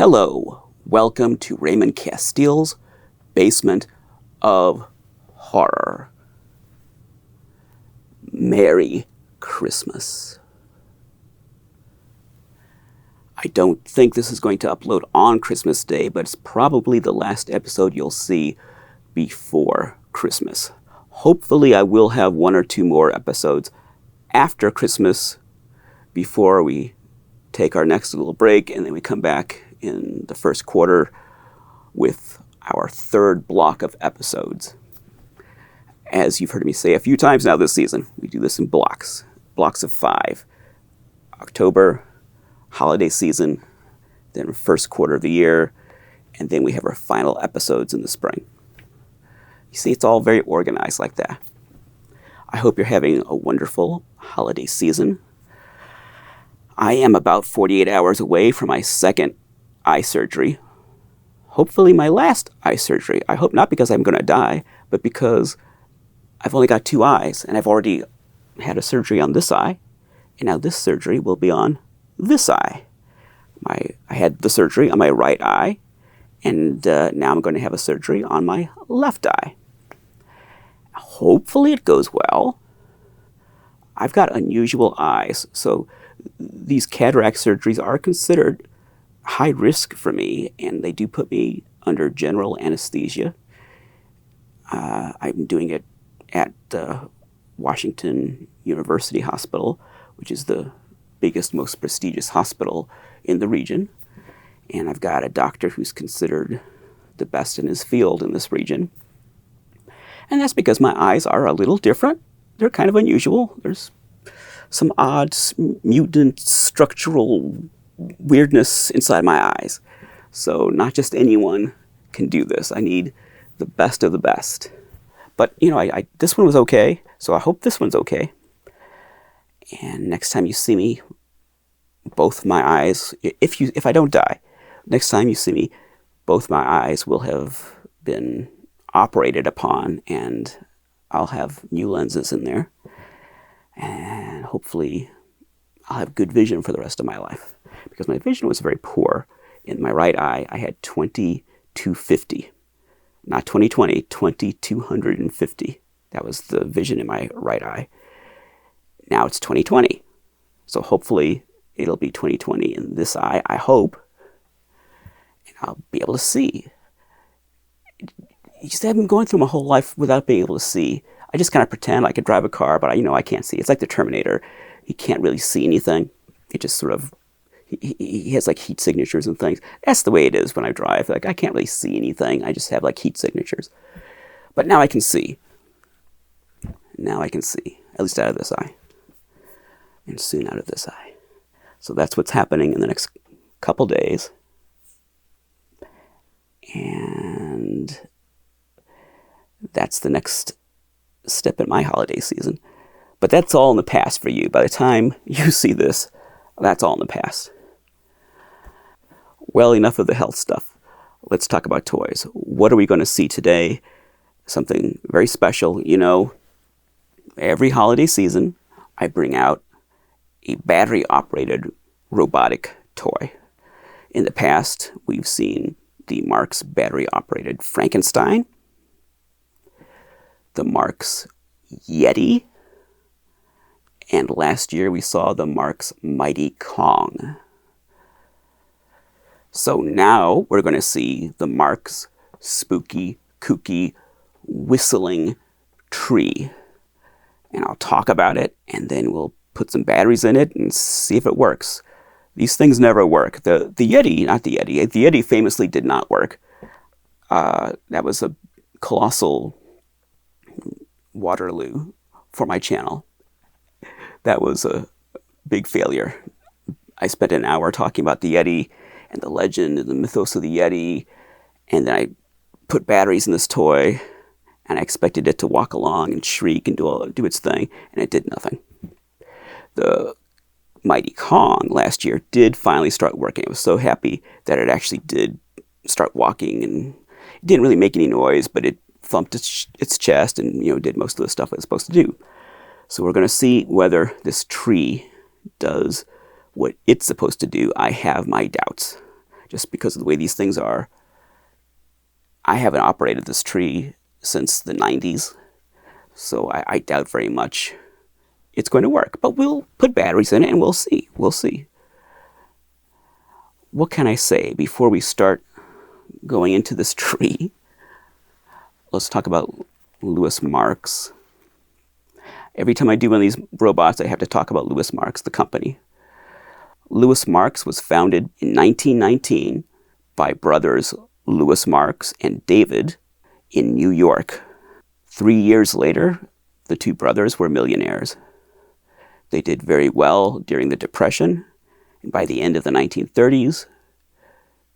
Hello, welcome to Raymond Castile's Basement of Horror. Merry Christmas. I don't think this is going to upload on Christmas Day, but it's probably the last episode you'll see before Christmas. Hopefully I will have one or two more episodes after Christmas before we take our next little break, and then we come back in the first quarter with our third block of episodes. As you've heard me say a few times now this season, we do this in blocks of 5. October, holiday season, then first quarter of the year, and then we have our final episodes in the spring. You see, it's all very organized like that. I hope you're having a wonderful holiday season. I am about 48 hours away from my second eye surgery. Hopefully my last eye surgery. I hope not because I'm going to die, but because I've only got 2 eyes, and I've already had a surgery on this eye, and now this surgery will be on this eye. I had the surgery on my right eye, and now I'm going to have a surgery on my left eye. Hopefully it goes well. I've got unusual eyes, so these cataract surgeries are considered high risk for me, and they do put me under general anesthesia. I'm doing it at Washington University Hospital, which is the biggest, most prestigious hospital in the region. And I've got a doctor who's considered the best in his field in this region. And that's because my eyes are a little different. They're kind of unusual. There's some odd mutant structural weirdness inside my eyes. So not just anyone can do this. I need the best of the best. But, you know, this one was okay, so I hope this one's okay. And next time you see me, both my eyes, if I don't die, next time you see me, both my eyes will have been operated upon, and I'll have new lenses in there. And hopefully I'll have good vision for the rest of my life, because my vision was very poor. In my right eye, I had 20/250. Not 20/20, 20/250. That was the vision in my right eye. Now it's 20/20. So hopefully it'll be 20/20 in this eye, I hope. And I'll be able to see. You just have been going through my whole life without being able to see. I just kind of pretend I could drive a car, but I can't see. It's like the Terminator. He can't really see anything. He just sort of, he has like heat signatures and things. That's the way it is when I drive. Like, I can't really see anything. I just have like heat signatures. But now I can see. Now I can see, at least out of this eye. And soon out of this eye. So that's what's happening in the next couple days. And that's the next step in my holiday season. But that's all in the past for you. By the time you see this, that's all in the past. Well, enough of the health stuff. Let's talk about toys. What are we going to see today? Something very special. You know, every holiday season, I bring out a battery-operated robotic toy. In the past, we've seen the Marx battery-operated Frankenstein, the Marx Yeti, and last year we saw the Marx Mighty Kong. So now we're going to see the Marx Spooky Kooky Whistling Tree. And I'll talk about it, and then we'll put some batteries in it and see if it works. These things never work. The Yeti famously did not work. That was a colossal Waterloo for my channel. That was a big failure. I spent an hour talking about the Yeti and the legend and the mythos of the Yeti, and then I put batteries in this toy, and I expected it to walk along and shriek and do its thing, and it did nothing. The Mighty Kong last year did finally start working. I was so happy that it actually did start walking, and it didn't really make any noise, but it thumped its chest and did most of the stuff it was supposed to do. So we're going to see whether this tree does what it's supposed to do. I have my doubts. just because of the way these things are. I haven't operated this tree since the 90s, so I doubt very much it's going to work. But we'll put batteries in it and we'll see. We'll see. What can I say before we start going into this tree? Let's talk about Louis Marx. Every time I do one of these robots, I have to talk about Louis Marx, the company. Louis Marx was founded in 1919 by brothers Louis Marx and David in New York. 3 years later, the two brothers were millionaires. They did very well during the Depression, and by the end of the 1930s,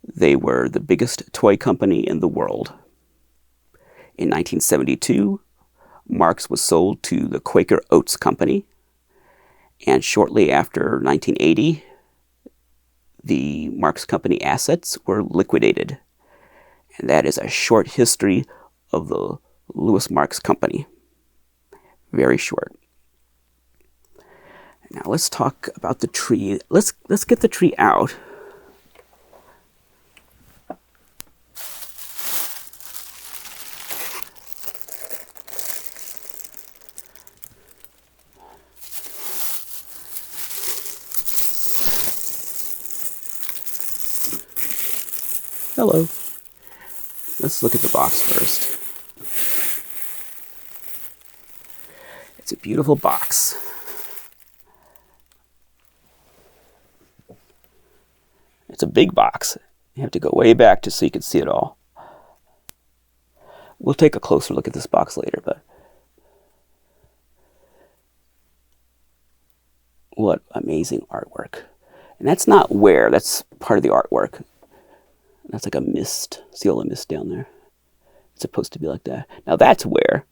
they were the biggest toy company in the world. In 1972, Marx was sold to the Quaker Oats Company, and shortly after 1980, the Marx Company assets were liquidated. And that is a short history of the Louis Marx Company. Very short. Now let's talk about the tree. Let's get the tree out. Hello. Let's look at the box first. It's a beautiful box. It's a big box. You have to go way back so you can see it all. We'll take a closer look at this box later, but what amazing artwork. And that's not wear, that's part of the artwork. That's like a mist. See all the mist down there? It's supposed to be like that. Now that's wear.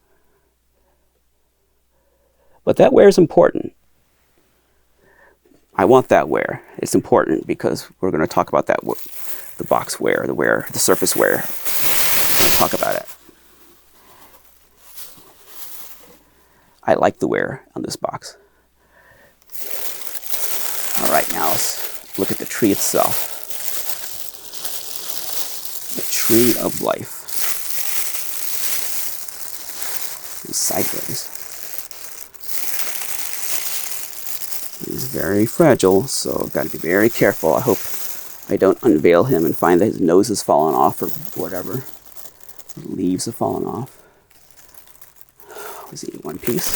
But that wear is important. I want that wear. It's important because we're going to talk about that, the box wear, the surface wear. Let's talk about it. I like the wear on this box. All right, now let's look at the tree itself. The tree of life. It's sideways. He's very fragile, so I've got to be very careful. I hope I don't unveil him and find that his nose has fallen off or whatever. The leaves have fallen off. Was he in one piece?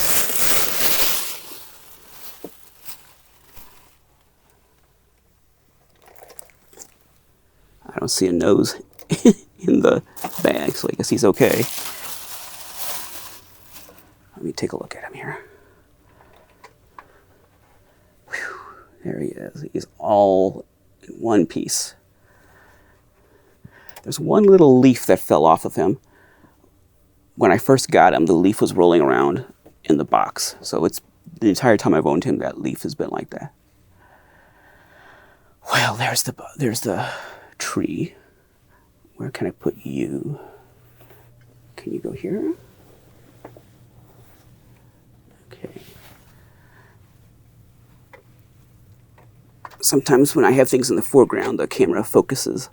I don't see a nose in the bag, so I guess he's okay. Let me take a look at him here. Whew, there he is. He's all in one piece. There's one little leaf that fell off of him. When I first got him, the leaf was rolling around in the box. So it's the entire time I've owned him, that leaf has been like that. Well, there's the tree. Where can I put you? Can you go here? Okay. Sometimes when I have things in the foreground, the camera focuses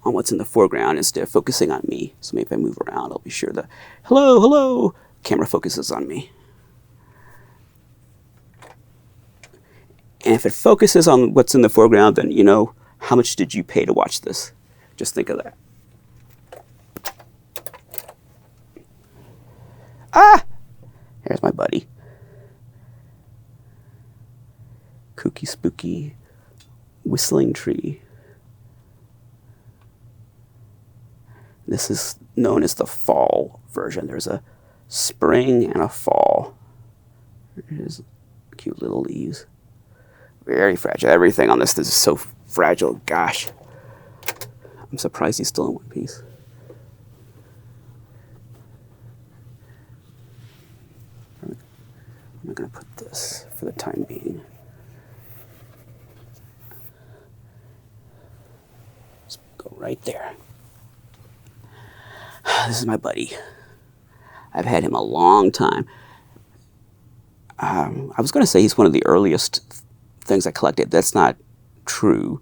on what's in the foreground instead of focusing on me. So maybe if I move around, I'll be sure the hello, camera focuses on me. And if it focuses on what's in the foreground, then you know, how much did you pay to watch this? Just think of that. Ah! There's my buddy. Kooky Spooky Whistling Tree. This is known as the fall version. There's a spring and a fall. There's cute little leaves. Very fragile. Everything on this is so fragile. Gosh. I'm surprised he's still in one piece. I'm going to put this for the time being. Just go right there. This is my buddy. I've had him a long time. I was going to say he's one of the earliest things I collected. That's not true.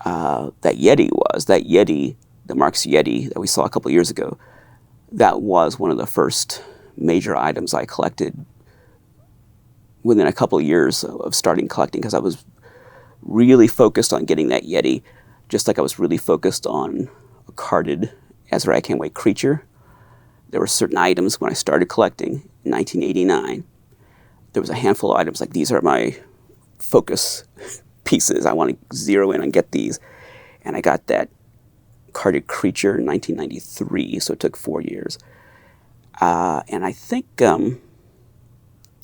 that Yeti, the Marx Yeti that we saw a couple of years ago, that was one of the first major items I collected within a couple of years of starting collecting, because I was really focused on getting that Yeti, just like I was really focused on a carded Azrakhanway creature. There were certain items when I started collecting in 1989. There was a handful of items like, these are my focus pieces. I want to zero in and get these. And I got that carded creature in 1993, so it took 4 years. And I think the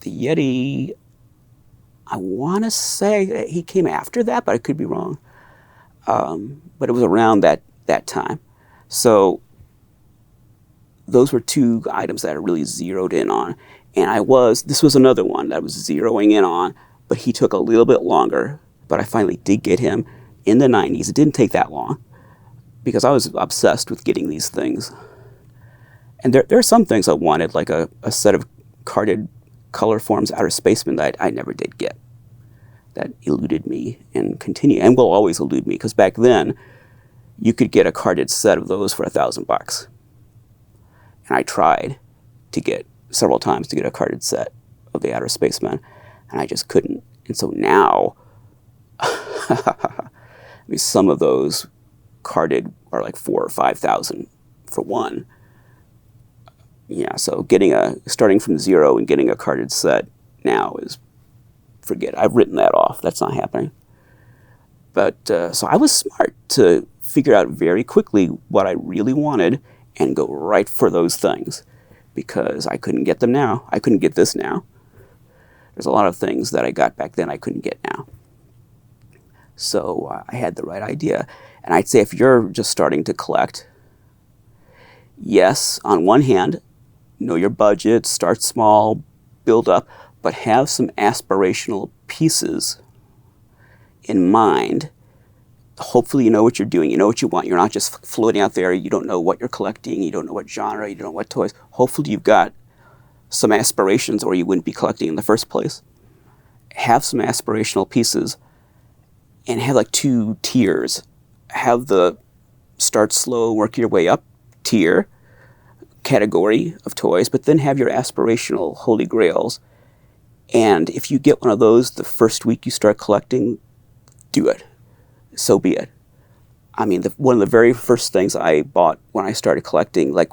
Yeti, I want to say he came after that, but I could be wrong. But it was around that time. So those were two items that I really zeroed in on. And this was another one that I was zeroing in on, but he took a little bit longer. But I finally did get him in the 90s. It didn't take that long, because I was obsessed with getting these things. And there are some things I wanted, like a set of carded color forms outer spacemen that I never did get. That eluded me and will always elude me, because back then you could get a carded set of those for $1,000. And I tried to get several times to get a carded set of the outer spacemen, and I just couldn't. And so now, I mean, some of those carded are like 4,000 or 5,000 for one. Yeah, so starting from zero and getting a carded set now is, forget, I've written that off. That's not happening. But so I was smart to figure out very quickly what I really wanted and go right for those things, because I couldn't get them now. I couldn't get this now. There's a lot of things that I got back then I couldn't get now. So I had the right idea. And I'd say if you're just starting to collect, yes, on one hand, know your budget, start small, build up, but have some aspirational pieces in mind. Hopefully you know what you're doing, you know what you want. You're not just floating out there, you don't know what you're collecting, you don't know what genre, you don't know what toys. Hopefully you've got some aspirations, or you wouldn't be collecting in the first place. Have some aspirational pieces and have like 2 tiers. Have the start slow, work your way up tier category of toys, but then have your aspirational holy grails. And if you get one of those the first week you start collecting, do it. So be it. I mean, one of the very first things I bought when I started collecting, like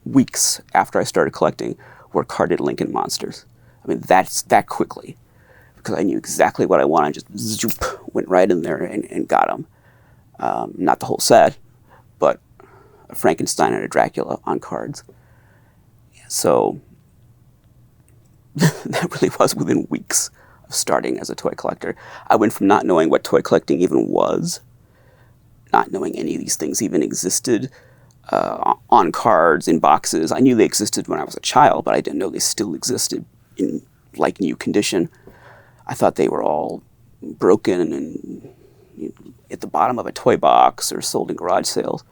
weeks after I started collecting, were carded Lincoln monsters. I mean, that's that quickly, because I knew exactly what I wanted. Just zoop, went right in there and got them. Not the whole set, but a Frankenstein and a Dracula on cards. So that really was within weeks of starting as a toy collector. I went from not knowing what toy collecting even was, not knowing any of these things even existed, on cards, in boxes. I knew they existed when I was a child, but I didn't know they still existed in like new condition. I thought they were all broken and at the bottom of a toy box or sold in garage sales.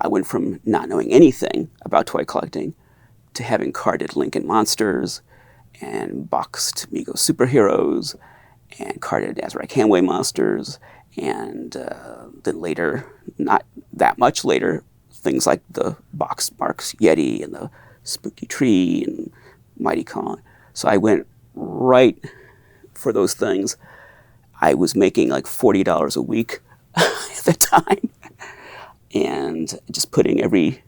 I went from not knowing anything about toy collecting to having carded Lincoln monsters and boxed Mego superheroes and carded Azrakhanway monsters, and then later, not that much later, things like the boxed Marx Yeti and the Spooky Tree and Mighty Kong. So I went right for those things. I was making like $40 a week at the time, and just putting every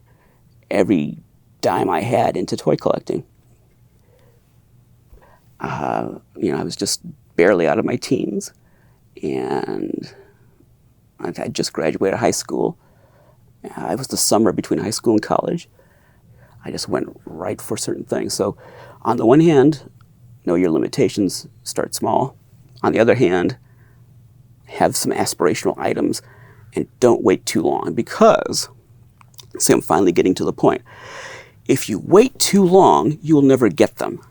dime I had into toy collecting. I was just barely out of my teens, and I had just graduated high school. It was the summer between high school and college. I just went right for certain things. So on the one hand, know your limitations, start small. On the other hand, have some aspirational items and don't wait too long, because, see, I'm finally getting to the point. If you wait too long, you will never get them.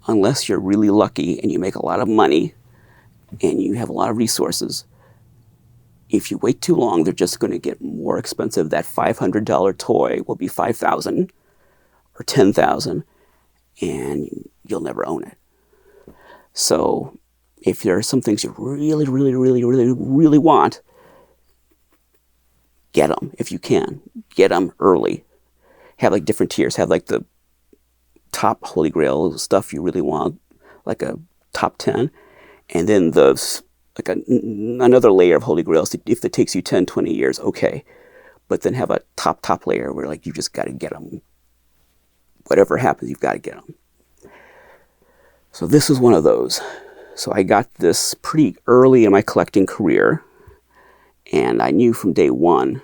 Unless you're really lucky and you make a lot of money and you have a lot of resources. If you wait too long, they're just going to get more expensive. That $500 toy will be $5,000 or $10,000, and you'll never own it. So if there are some things you really, really, really, really, really want, get them if you can. Get them early. Have like different tiers. Have like the top Holy Grail stuff you really want, like a top 10, and then another layer of Holy Grails. If it takes you 10, 20 years, okay. But then have a top layer where like you just got to get them. Whatever happens, you've got to get them. So this was one of those. So I got this pretty early in my collecting career, and I knew from day one,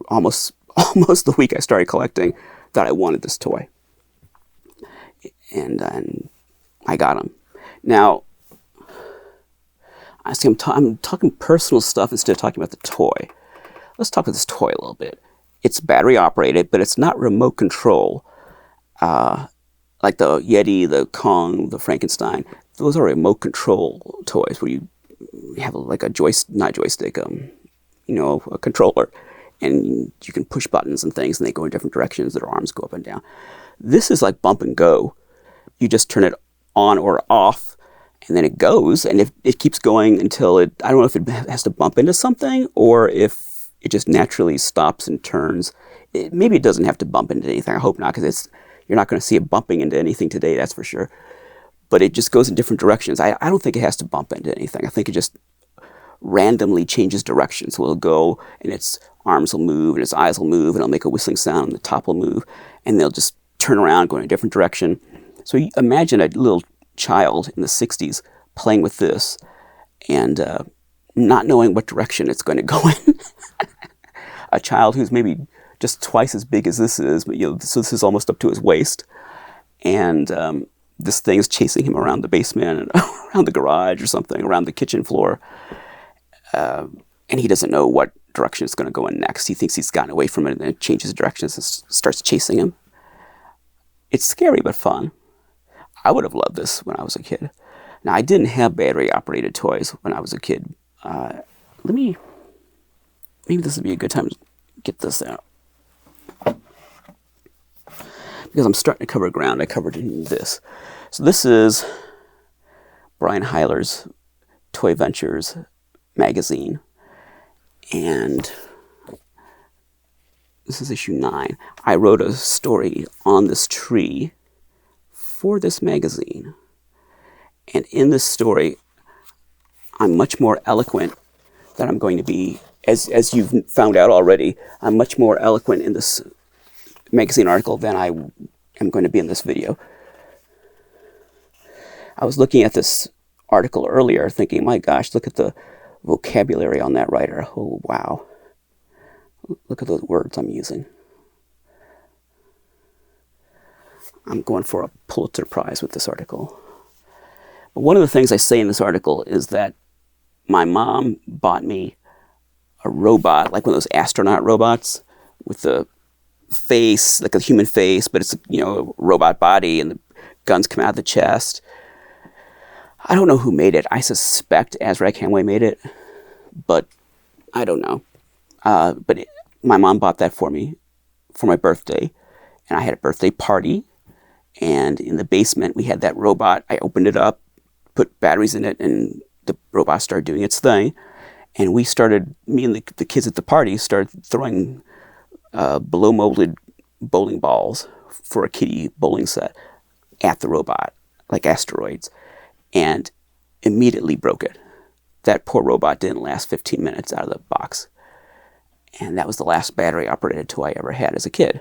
almost the week I started collecting, that I wanted this toy. And I got him. Now, I see I'm talking personal stuff instead of talking about the toy. Let's talk about this toy a little bit. It's battery operated, but it's not remote control. Like the Yeti, the Kong, the Frankenstein. Those are remote control toys where you have like a a controller, and you can push buttons and things, and they go in different directions. Their arms go up and down. This is like bump and go. You just turn it on or off, and then it goes, and it keeps going until I don't know if it has to bump into something or if it just naturally stops and turns. Maybe it doesn't have to bump into anything. I hope not, because you're not going to see it bumping into anything today, that's for sure. But it just goes in different directions. I don't think it has to bump into anything. I think it just randomly changes directions. So it'll go, and its arms will move, and its eyes will move, and it'll make a whistling sound, and the top will move, and they'll just turn around, go in a different direction. So you imagine a little child in the 60s playing with this and not knowing what direction it's going to go in. A child who's maybe just twice as big as this is, but so this is almost up to his waist, and this thing is chasing him around the basement and around the garage or something, around the kitchen floor, and he doesn't know what direction it's going to go in next. He thinks he's gotten away from it, and then it changes directions and starts chasing him. It's scary but fun. I would have loved this when I was a kid. Now, I didn't have battery-operated toys when I was a kid. Maybe this would be a good time to get this out. Because I'm starting to cover ground I covered in this. So this is Brian Heiler's Toy Ventures magazine. And this is issue 9. I wrote a story on this tree for this magazine. And in this story, I'm much more eloquent than I'm going to be, as you've found out already, I'm much more eloquent in this magazine article than I am going to be in this video. I was looking at this article earlier thinking, my gosh, look at the vocabulary on that writer. Oh, wow. Look at those words I'm using. I'm going for a Pulitzer Prize with this article. But one of the things I say in this article is that my mom bought me a robot, like one of those astronaut robots with the face, like a human face, but it's a robot body, and the guns come out of the chest. I don't know who made it. I suspect Azraq Hamway made it, but I don't know. My mom bought that for me for my birthday, and I had a birthday party, and in the basement we had that robot. I opened it up, put batteries in it, and the robot started doing its thing. And me and the kids at the party started throwing blow-molded bowling balls for a kiddie bowling set at the robot, like asteroids, and immediately broke it. That poor robot didn't last 15 minutes out of the box. And that was the last battery-operated toy I ever had as a kid.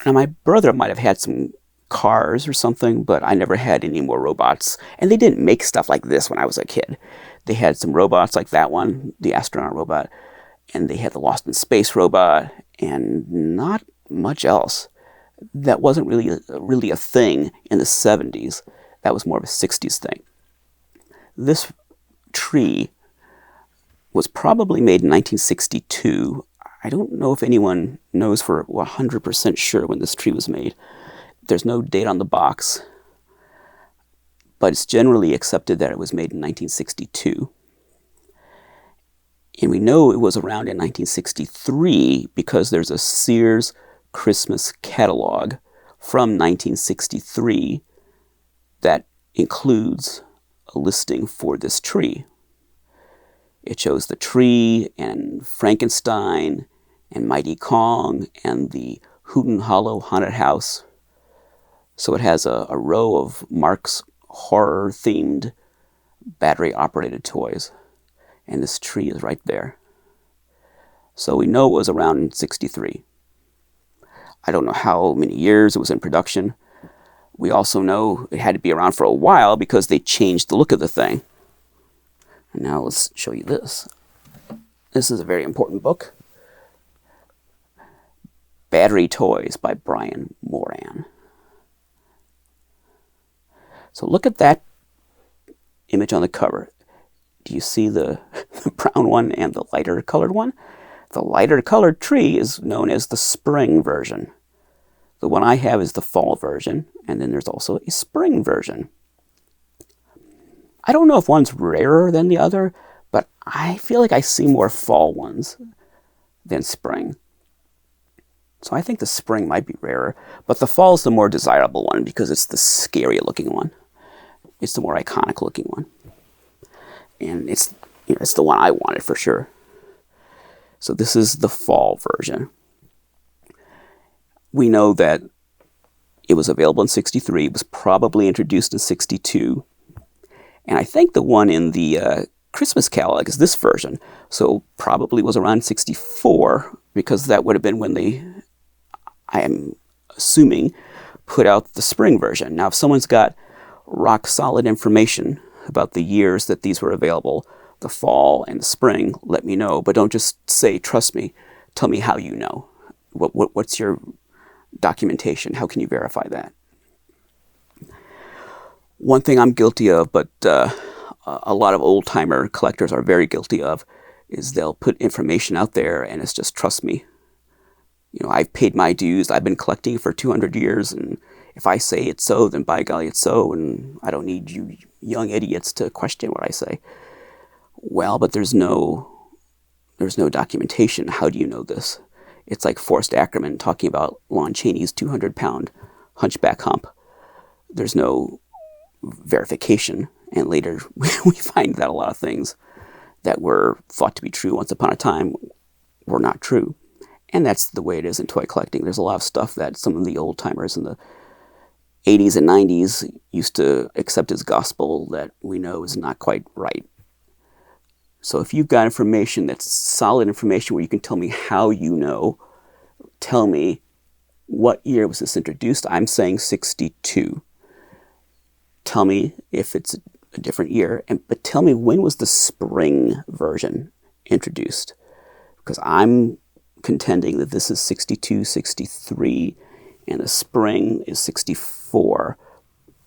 Now, my brother might have had some cars or something, but I never had any more robots. And they didn't make stuff like this when I was a kid. They had some robots like that one, the astronaut robot, and they had the Lost in Space robot, and not much else. That wasn't really a thing in the 70s. That was more of a 60s thing. This tree was probably made in 1962. I don't know if anyone knows for 100% sure when this tree was made. There's no date on the box, but it's generally accepted that it was made in 1962. And we know it was around in 1963 because there's a Sears Christmas catalog from 1963 that includes a listing for this tree. It shows the tree and Frankenstein and Mighty Kong and the Hooten Hollow Haunted House. So it has a row of Marx horror-themed battery-operated toys. And this tree is right there. So we know it was around in '63. I don't know how many years it was in production. We also know it had to be around for a while because they changed the look of the thing. And now let's show you this. This is a very important book. Battery Toys by Brian Moran. So look at that image on the cover. Do you see the brown one and the lighter colored one? The lighter colored tree is known as the spring version. The one I have is the fall version, and then there's also a spring version. I don't know if one's rarer than the other, but I feel like I see more fall ones than spring. So I think the spring might be rarer, but the fall is the more desirable one because it's the scary looking one. It's the more iconic looking one. And it's the one I wanted for sure. So this is the fall version. We know that it was available in '63. It was probably introduced in '62. And I think the one in the Christmas catalog is this version. So probably was around '64 because that would have been when they, I am assuming, put out the spring version. Now, if someone's got rock solid information about the years that these were available, the fall and the spring, let me know. But don't just say, trust me. Tell me how you know. What's your documentation? How can you verify that? One thing I'm guilty of, but a lot of old-timer collectors are very guilty of, is they'll put information out there and it's just, trust me. You know, I've paid my dues. I've been collecting for 200 years, and if I say it's so, then by golly, it's so, and I don't need you young idiots to question what I say. Well, but there's no documentation. How do you know this? It's like Forrest Ackerman talking about Lon Chaney's 200-pound hunchback hump. There's no verification, and later we find that a lot of things that were thought to be true once upon a time were not true. And that's the way it is in toy collecting. There's a lot of stuff that some of the old-timers in the 80s and 90s used to accept as gospel that we know is not quite right. So if you've got information that's solid information where you can tell me how you know, tell me what year was this introduced. I'm saying '62. Tell me if it's a different year, but tell me when was the spring version introduced. Because I'm contending that this is '62, '63, and the spring is '64,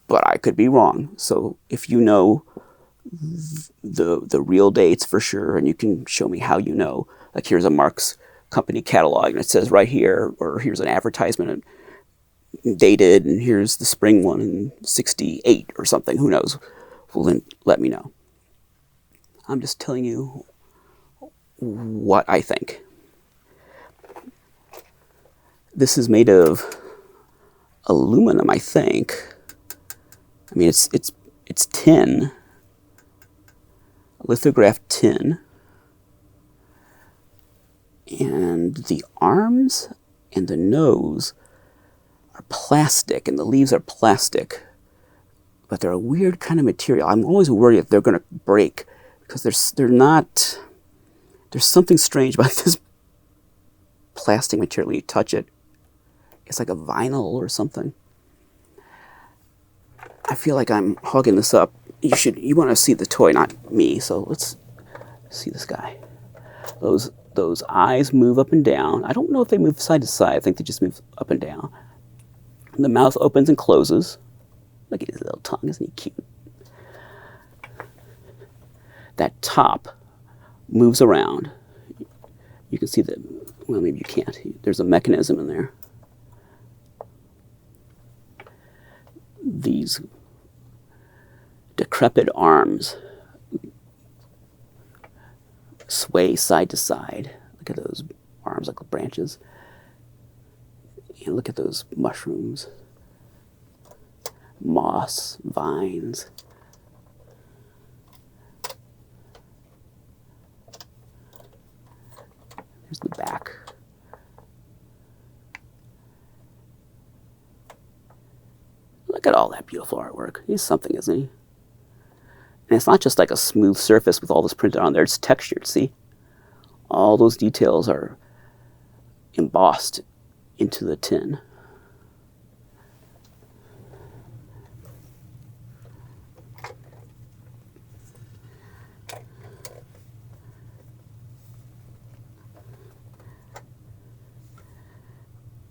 but I could be wrong. So if you know the real dates for sure, and you can show me how you know, like here's a Marx company catalog, and it says right here, or here's an advertisement dated, and here's the spring one in '68 or something, who knows? Well, then let me know. I'm just telling you what I think. This is made of aluminum, I think. I mean, it's tin, lithographed tin, and the arms and the nose are plastic, and the leaves are plastic, but they're a weird kind of material. I'm always worried if they're going to break, because there's something strange about this plastic material. When you touch it, it's like a vinyl or something. I feel like I'm hogging this up. You want to see the toy, not me. So let's see this guy. Those eyes move up and down. I don't know if they move side to side. I think they just move up and down. The mouth opens and closes. Look at his little tongue. Isn't he cute? That top moves around. You can see that. Well, maybe you can't. There's a mechanism in there. These decrepit arms sway side to side. Look at those arms like branches. And look at those mushrooms, moss, vines. Here's the back. Look at all that beautiful artwork. He's something, isn't he? And it's not just like a smooth surface with all this printed on there. It's textured, see? All those details are embossed into the tin.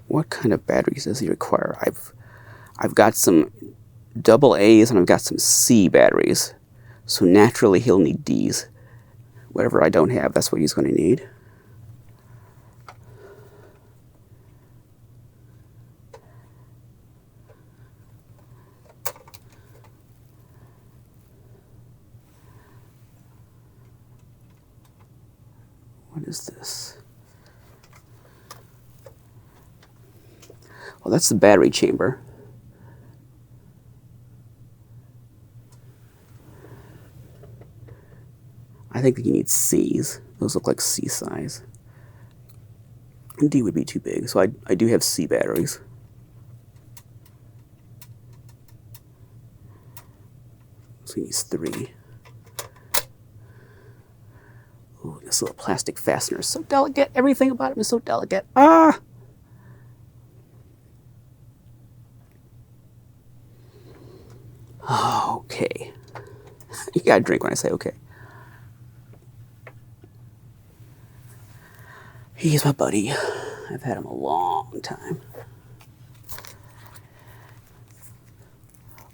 What kind of batteries does he require? I've got some double A's and I've got some C batteries. So naturally he'll need D's. Whatever I don't have, that's what he's going to need. What is this? Well, that's the battery chamber. I think you need C's. Those look like C size. And D would be too big, so I do have C batteries. So he needs 3. Ooh, this little plastic fastener is so delicate. Everything about it is so delicate. Ah! Okay. You gotta drink when I say okay. He's my buddy. I've had him a long time.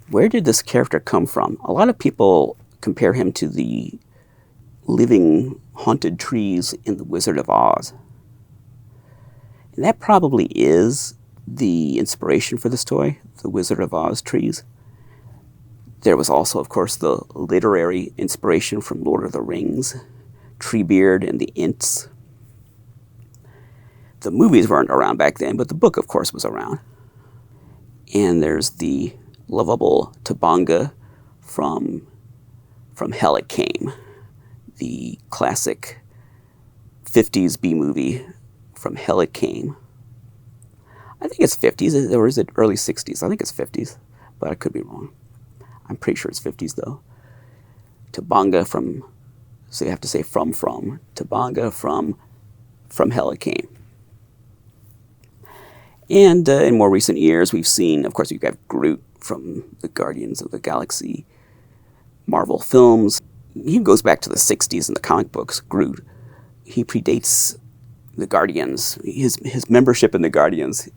Where did this character come from? A lot of people compare him to the living haunted trees in The Wizard of Oz. And that probably is the inspiration for this toy, The Wizard of Oz trees. There was also, of course, the literary inspiration from Lord of the Rings, Treebeard and the Ints. The movies weren't around back then, but the book, of course, was around. And there's the lovable Tabanga from Hell It Came, the classic 50s B-movie From Hell It Came. I think it's 50s, or is it early 60s? I think it's 50s, but I could be wrong. I'm pretty sure it's 50s, though. Tabanga from, so you have to say from, Tabanga from Hell It Came. And in more recent years, we've seen, of course, we've got Groot from the Guardians of the Galaxy Marvel films. He goes back to the 60s in the comic books, Groot. He predates the Guardians. His membership in the Guardians,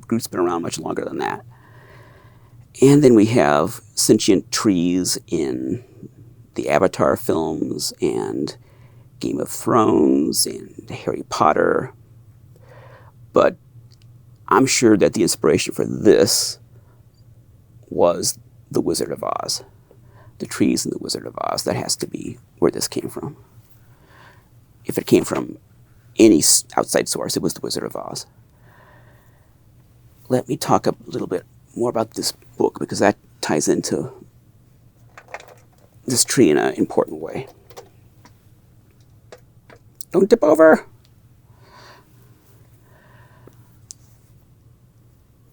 Groot's been around much longer than that. And then we have sentient trees in the Avatar films and Game of Thrones and Harry Potter. But I'm sure that the inspiration for this was The Wizard of Oz. The trees in The Wizard of Oz. That has to be where this came from. If it came from any outside source, it was The Wizard of Oz. Let me talk a little bit more about this book, because that ties into this tree in an important way. Don't tip over!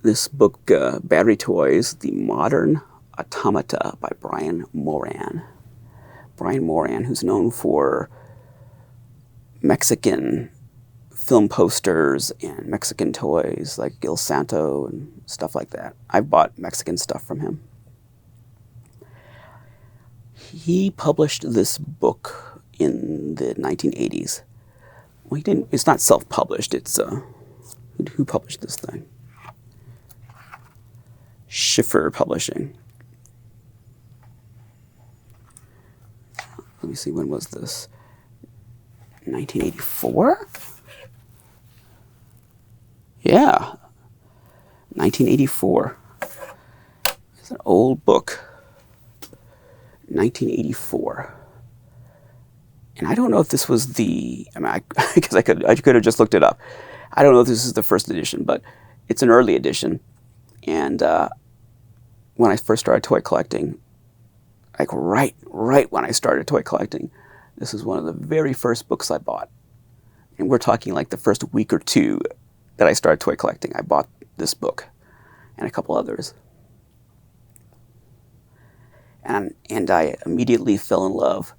This book, Battery Toys, The Modern Automata by Brian Moran. Brian Moran, who's known for Mexican film posters and Mexican toys like Il Santo and stuff like that. I've bought Mexican stuff from him. He published this book in the 1980s. Well, he didn't. It's not self-published. It's who published this thing? Schiffer Publishing. Let me see, when was this? 1984? Yeah, 1984. It's an old book. 1984. And I don't know if this was the, because I could have just looked it up. I don't know if this is the first edition, but it's an early edition. And when I first started toy collecting, like right when I started toy collecting, this is one of the very first books I bought. And we're talking like the first week or two that I started toy collecting, I bought this book and a couple others. And I immediately fell in love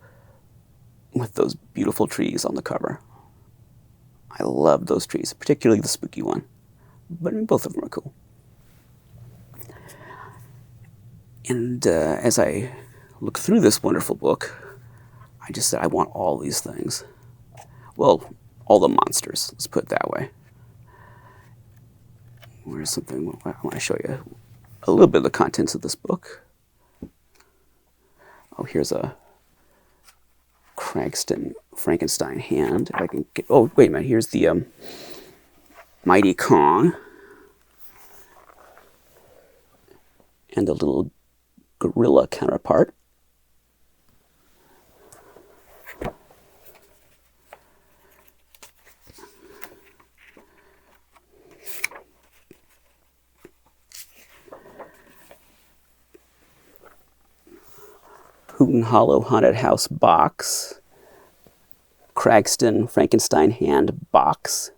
with those beautiful trees on the cover. I love those trees, particularly the spooky one. But I mean, both of them are cool. And as I looked through this wonderful book, I just said, I want all these things. Well, all the monsters, let's put it that way. Where's something, I want to show you a little bit of the contents of this book. Oh, here's a Frankenstein hand. If I can get, oh, wait a minute, here's the Mighty Kong. And the little gorilla counterpart. Hooten Hollow Haunted House box. Cragston Frankenstein hand box.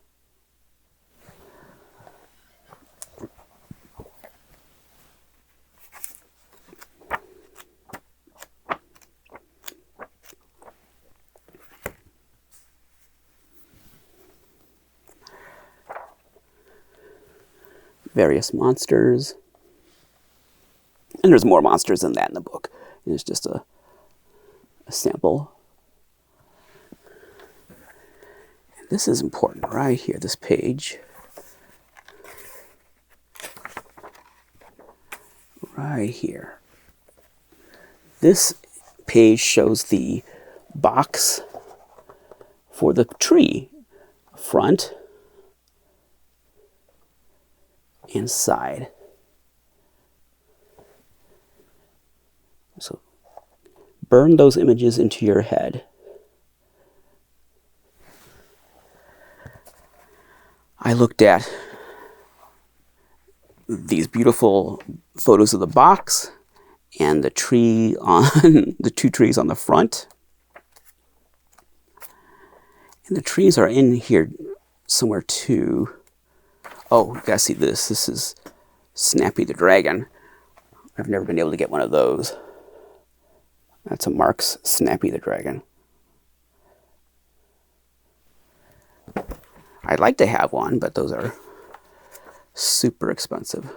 Various monsters. And there's more monsters than that in the book. It's just a sample. And this is important right here, this page. Right here. This page shows the box for the tree. Front and side. So burn those images into your head. I looked at these beautiful photos of the box and the tree on the two trees on the front. And the trees are in here somewhere too. Oh, you gotta see this. This is Snappy the Dragon. I've never been able to get one of those. That's a Marx Snappy the Dragon. I'd like to have one, but those are super expensive.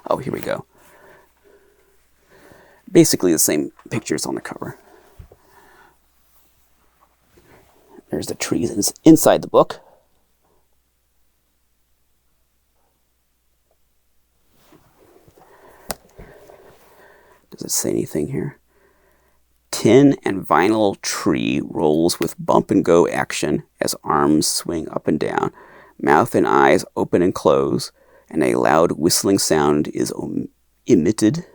Oh, here we go. Basically the same pictures on the cover. There's the trees inside the book. Does it say anything here? Tin and vinyl tree rolls with bump and go action as arms swing up and down. Mouth and eyes open and close, and a loud whistling sound is emitted.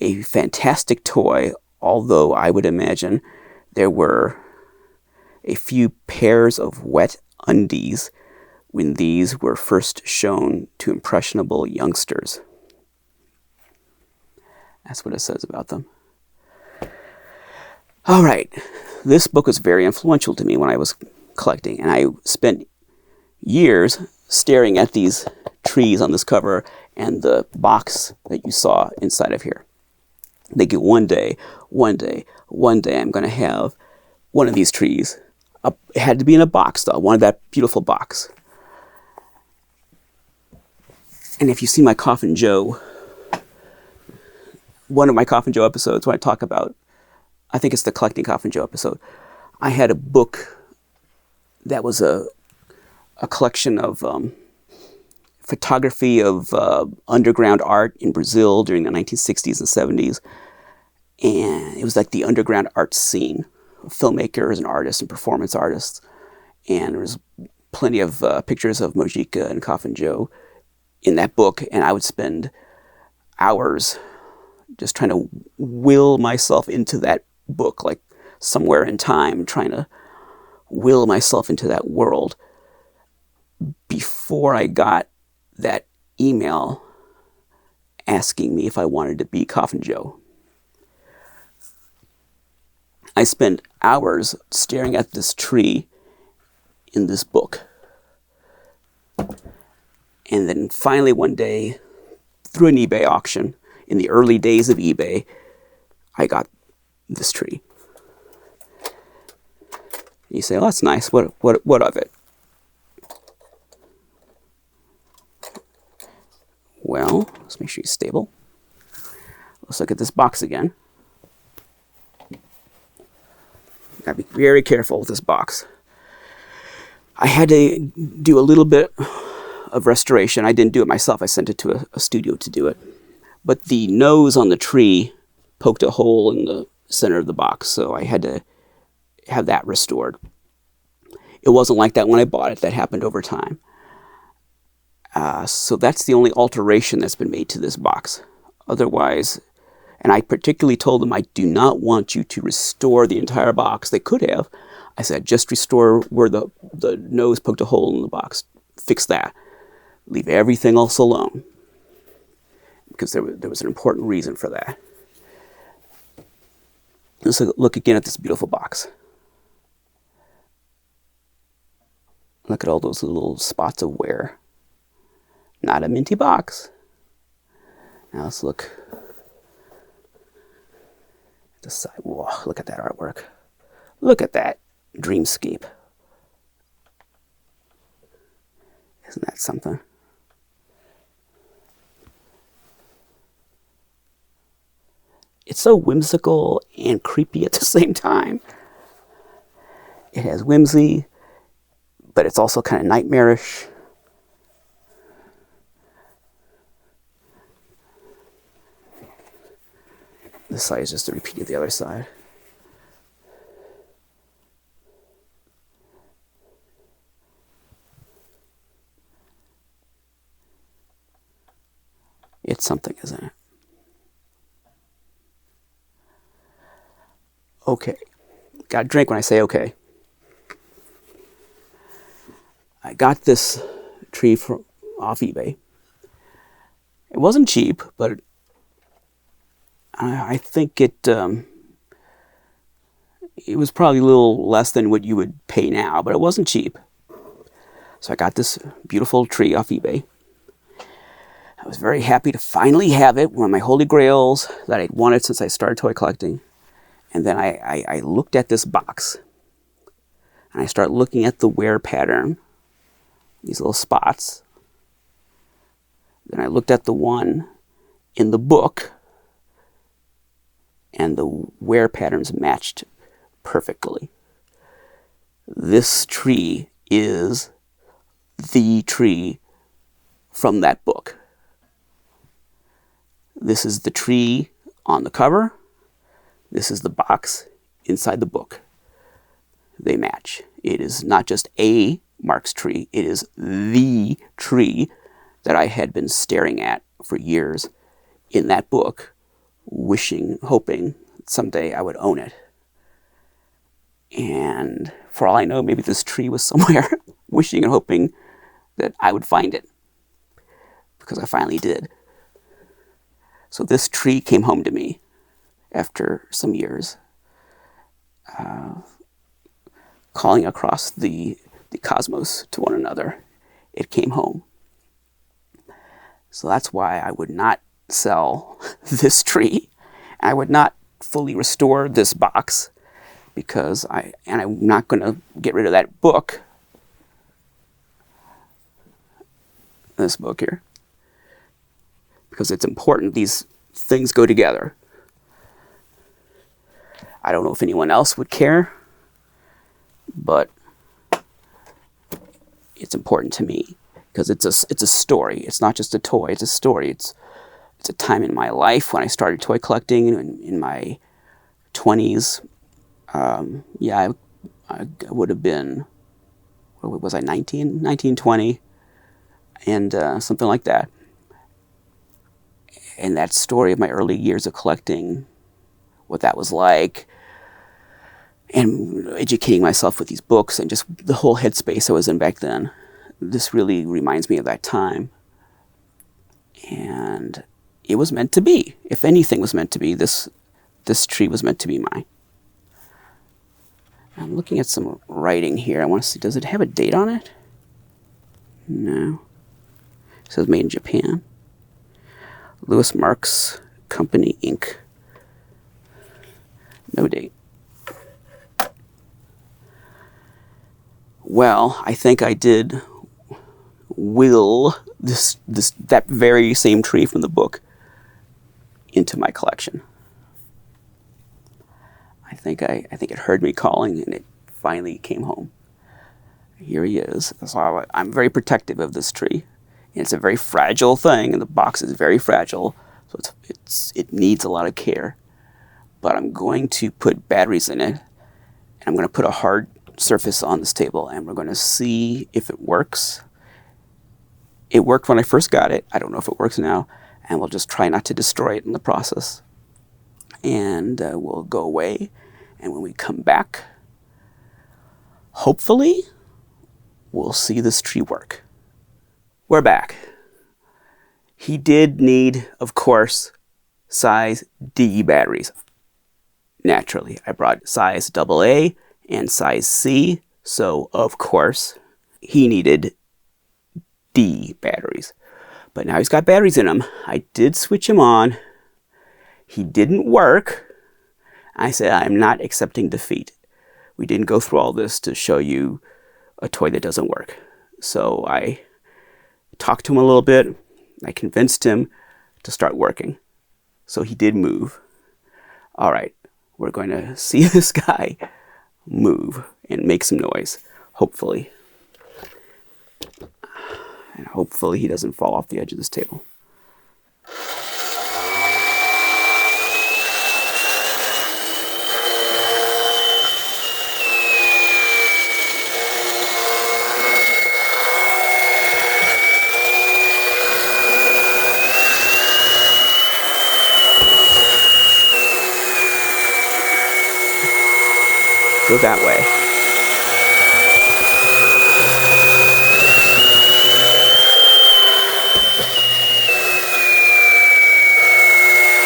A fantastic toy, although I would imagine there were a few pairs of wet undies when these were first shown to impressionable youngsters. That's what it says about them. All right, this book was very influential to me when I was collecting, and I spent years staring at these trees on this cover and the box that you saw inside of here. Thinking one day, I'm going to have one of these trees. It had to be in a box, though. I wanted that beautiful box. And if you see my Coffin Joe, one of my Coffin Joe episodes when I talk about, I think it's the Collecting Coffin Joe episode, I had a book that was a collection of photography of underground art in Brazil during the 1960s and 70s. And it was like the underground art scene of filmmakers and artists and performance artists. And there was plenty of pictures of Mojica and Coffin Joe in that book. And I would spend hours just trying to will myself into that book, like somewhere in time, trying to will myself into that world before I got that email asking me if I wanted to be Coffin Joe. I spent hours staring at this tree in this book. And then finally one day, through an eBay auction, in the early days of eBay, I got this tree. You say, oh, that's nice. What of it? Well, let's make sure he's stable. Let's look at this box again. Gotta be very careful with this box. I had to do a little bit of restoration. I didn't do it myself. I sent it to a studio to do it. But the nose on the tree poked a hole in the center of the box, so I had to have that restored. It wasn't like that when I bought it. That happened over time. So that's the only alteration that's been made to this box. Otherwise, and I particularly told them I do not want you to restore the entire box. They could have. I said, just restore where the nose poked a hole in the box. Fix that. Leave everything else alone. Because there was an important reason for that. Let's look again at this beautiful box. Look at all those little spots of wear. Not a minty box. Now let's look at the side. Whoa, look at that artwork. Look at that dreamscape. Isn't that something? It's so whimsical and creepy at the same time. It has whimsy, but it's also kind of nightmarish. This side is just a repeat of the other side. It's something, isn't it? Okay. Got to drink when I say okay. I got this tree off eBay. It wasn't cheap, but I think it was probably a little less than what you would pay now, but it wasn't cheap. So I got this beautiful tree off eBay. I was very happy to finally have it, one of my holy grails that I'd wanted since I started toy collecting. And then I looked at this box, and I started looking at the wear pattern, these little spots. Then I looked at the one in the book, and the wear patterns matched perfectly. This tree is the tree from that book. This is the tree on the cover. This is the box inside the book. They match. It is not just a Marx tree. It is the tree that I had been staring at for years in that book, wishing, hoping someday I would own it. And for all I know, maybe this tree was somewhere wishing and hoping that I would find it, because I finally did. So this tree came home to me after some years, calling across the cosmos to one another. It came home. So that's why I would not sell this tree. I would not fully restore this box, because I'm not going to get rid of that book. This book here. Because it's important. These things go together. I don't know if anyone else would care, but it's important to me because it's a story. It's not just a toy. It's a story. It's a time in my life when I started toy collecting in my 20s. I would have been, what was I, 19, 20, and something like that. And that story of my early years of collecting, what that was like, and educating myself with these books and just the whole headspace I was in back then. This really reminds me of that time. And it was meant to be. If anything was meant to be, this tree was meant to be mine. I'm looking at some writing here. I want to see, does it have a date on it? No. It says made in Japan. Louis Marx Company, Inc. No date. Well, I think I did will that very same tree from the book into my collection. I think it heard me calling and it finally came home. Here he is. So I'm very protective of this tree. And it's a very fragile thing, and the box is very fragile, so it needs a lot of care. But I'm going to put batteries in it, and I'm going to put a hard surface on this table, and we're going to see if it works. It worked when I first got it. I don't know if it works now, and we'll just try not to destroy it in the process. And we'll go away, and when we come back, hopefully, we'll see this tree work. We're back. He did need, of course, size D batteries. Naturally, I brought size AA and size C, so of course, he needed D batteries. But now he's got batteries in him. I did switch him on. He didn't work. I said, I'm not accepting defeat. We didn't go through all this to show you a toy that doesn't work. So I talked to him a little bit. I convinced him to start working. So he did move. All right, we're going to see this guy move and make some noise, hopefully. And hopefully he doesn't fall off the edge of this table. Go that way.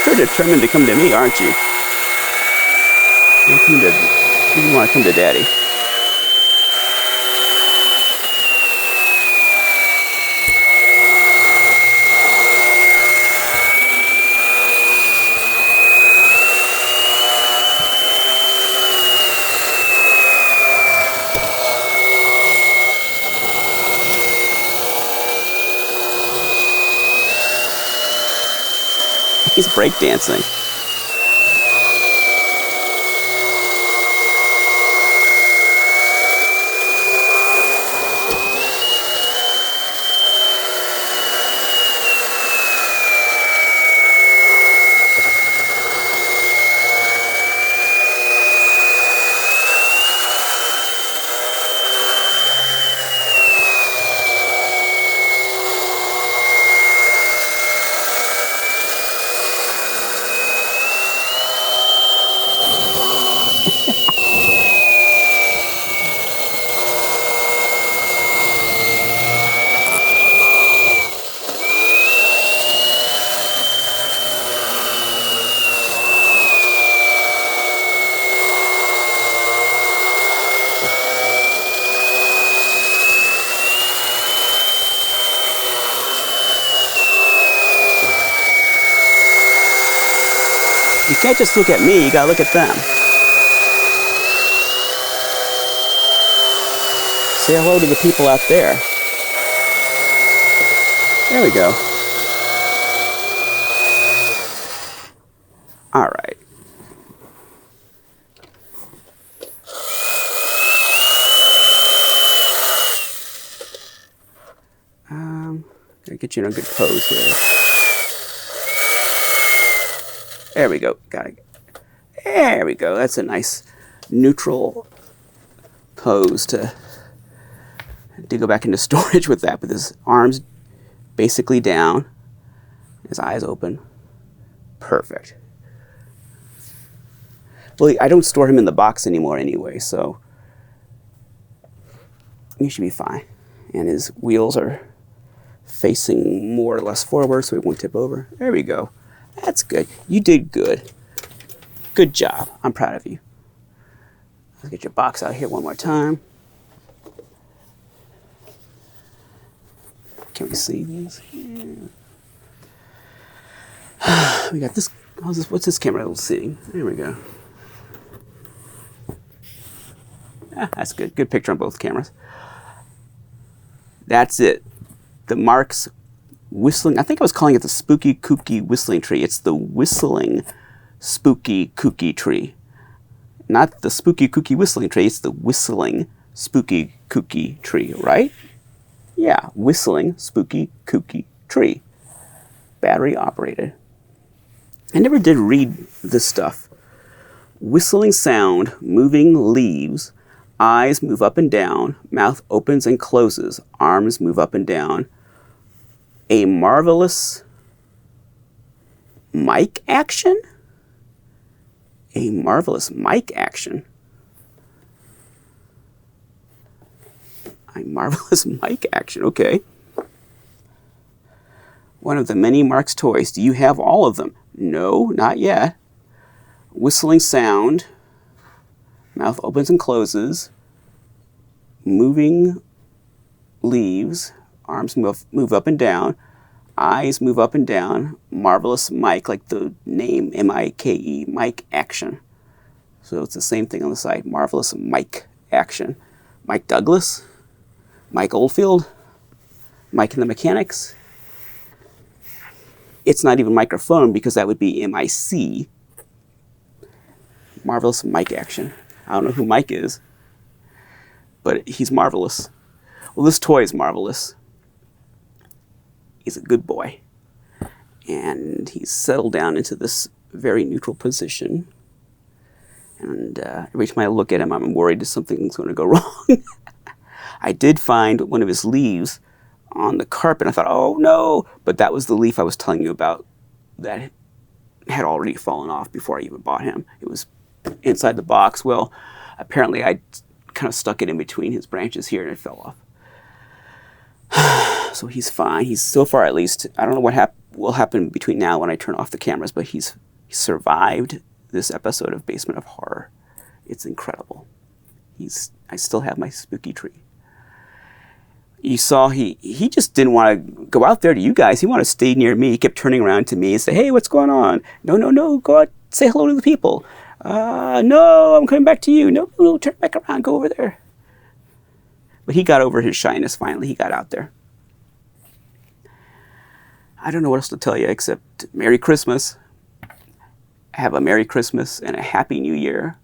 You're determined to come to me, aren't you? You want to come to Daddy. He's breakdancing. You can't just look at me, you gotta look at them. Say hello to the people out there. There we go. All right. Gotta get you in a good pose here. There we go. Got it. There we go. That's a nice neutral pose to go back into storage with that, with his arms basically down, his eyes open. Perfect. Well, I don't store him in the box anymore anyway, so he should be fine. And his wheels are facing more or less forward so he won't tip over. There we go. That's good. You did good. Good job. I'm proud of you. Let's get your box out here one more time. Can we see these? Yeah. We got this. What's this camera seeing? There we go. That's good. Good picture on both cameras. That's it. The Marx Whistling. I think I was calling it the Spooky Kooky Whistling Tree. It's the Whistling Spooky Kooky Tree. Not the Spooky Kooky Whistling Tree. It's the Whistling Spooky Kooky Tree, right? Yeah, Whistling Spooky Kooky Tree. Battery operated. I never did read this stuff. Whistling sound, moving leaves, eyes move up and down, mouth opens and closes, arms move up and down. A marvelous mic action? A marvelous mic action. A marvelous mic action, okay. One of the many Marx toys. Do you have all of them? No, not yet. Whistling sound. Mouth opens and closes. Moving leaves. Arms move up and down. Eyes move up and down. Marvelous mic, like the name M-I-K-E, mic action. So it's the same thing on the side. Marvelous mic action. Mike Douglas. Mike Oldfield. Mike and the Mechanics. It's not even microphone because that would be M-I-C. Marvelous mic action. I don't know who Mike is, but he's marvelous. Well, this toy is marvelous. He's a good boy. And he's settled down into this very neutral position. And every time I look at him, I'm worried that something's going to go wrong. I did find one of his leaves on the carpet. I thought, oh no, but that was the leaf I was telling you about that had already fallen off before I even bought him. It was inside the box. Well, apparently I kind of stuck it in between his branches here and it fell off. So he's fine. He's, so far at least, I don't know what will happen between now when I turn off the cameras, but he's survived this episode of Basement of Horror. It's incredible. I still have my spooky tree. You saw he just didn't want to go out there to you guys. He wanted to stay near me. He kept turning around to me and say, hey, what's going on? No, go out, say hello to the people. No, I'm coming back to you. No, turn back around, go over there. But he got over his shyness finally. He got out there. I don't know what else to tell you except Merry Christmas. Have a Merry Christmas and a Happy New Year.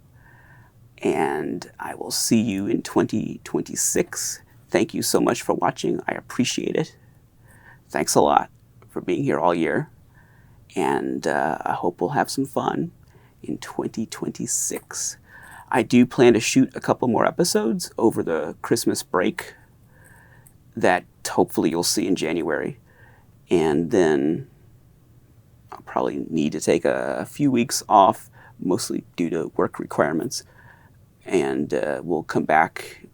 And I will see you in 2026. Thank you so much for watching. I appreciate it. Thanks a lot for being here all year. And I hope we'll have some fun in 2026. I do plan to shoot a couple more episodes over the Christmas break that hopefully you'll see in January. And then I'll probably need to take a few weeks off, mostly due to work requirements. And we'll come back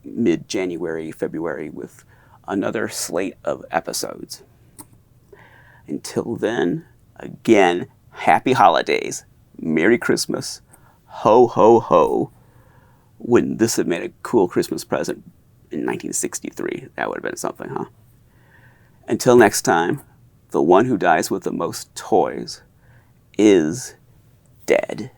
mid-January, February with another slate of episodes. Until then, again, happy holidays, Merry Christmas, ho, ho, ho. Wouldn't this have made a cool Christmas present in 1963? That would have been something, huh? Until next time, the one who dies with the most toys is dead.